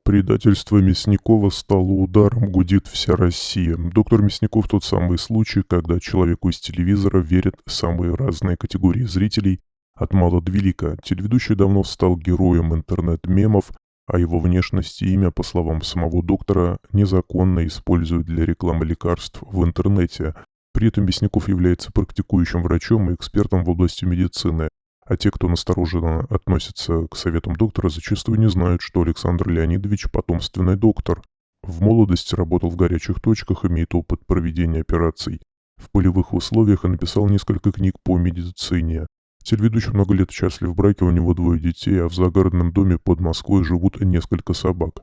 Предательство Мясникова стало ударом, гудит вся Россия. Доктор Мясников тот самый случай, когда человеку из телевизора верят самые разные категории зрителей, от мала до велика. Телеведущий давно стал героем интернет-мемов, а его внешность и имя, по словам самого доктора, незаконно используют для рекламы лекарств в интернете. При этом Мясников является практикующим врачом и экспертом в области медицины. А те, кто настороженно относится к советам доктора, зачастую не знают, что Александр Леонидович – потомственный доктор. В молодости работал в горячих точках, имеет опыт проведения операций в полевых условиях и написал несколько книг по медицине. Телеведущий много лет счастлив в браке, у него 2 детей, а в загородном доме под Москвой живут несколько собак.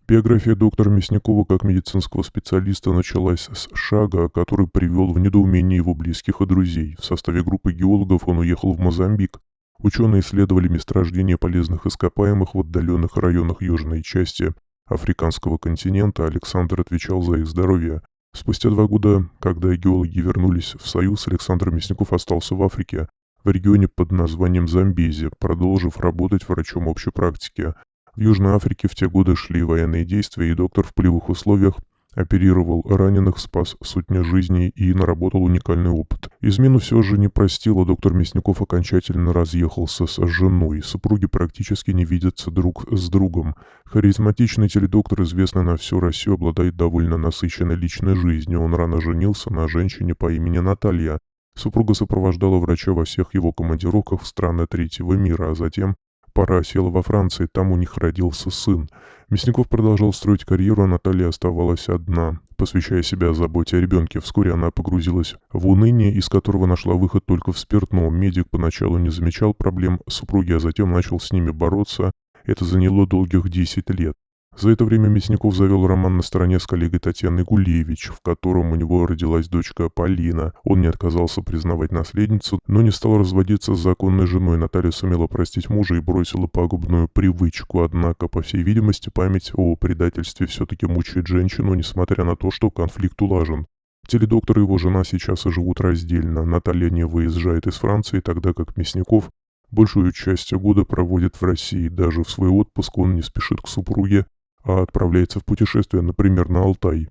Биография доктора Мясникова как медицинского специалиста началась с шага, который привел в недоумение его близких и друзей. В составе группы геологов он уехал в Мозамбик. Ученые исследовали месторождения полезных ископаемых в отдаленных районах южной части африканского континента. Александр отвечал за их здоровье. Спустя 2 года, когда геологи вернулись в Союз, Александр Мясников остался в Африке, в регионе под названием Замбези, продолжив работать врачом общей практики. В Южной Африке в те годы шли военные действия, и доктор в полевых условиях оперировал раненых, спас сотни жизней и наработал уникальный опыт. Измену все же не простила, доктор Мясников окончательно разъехался с женой. Супруги практически не видятся друг с другом. Харизматичный теледоктор, известный на всю Россию, обладает довольно насыщенной личной жизнью. Он рано женился на женщине по имени Наталья. Супруга сопровождала врача во всех его командировках в страны третьего мира, а затем пара села во Франции, там у них родился сын. Мясников продолжал строить карьеру, а Наталья оставалась одна, посвящая себя заботе о ребенке. Вскоре она погрузилась в уныние, из которого нашла выход только в спиртном. Медик поначалу не замечал проблем супруги, а затем начал с ними бороться. Это заняло долгих 10 лет. За это время Мясников завел роман на стороне с коллегой Татьяной Гулевич, в котором у него родилась дочка Полина. Он не отказался признавать наследницу, но не стал разводиться с законной женой. Наталья сумела простить мужа и бросила пагубную привычку. Однако, по всей видимости, память о предательстве все-таки мучает женщину, несмотря на то, что конфликт улажен. Теледоктор и его жена сейчас и живут раздельно. Наталья не выезжает из Франции, тогда как Мясников большую часть года проводит в России. Даже в свой отпуск он не спешит к супруге, а отправляется в путешествие, например, на Алтай.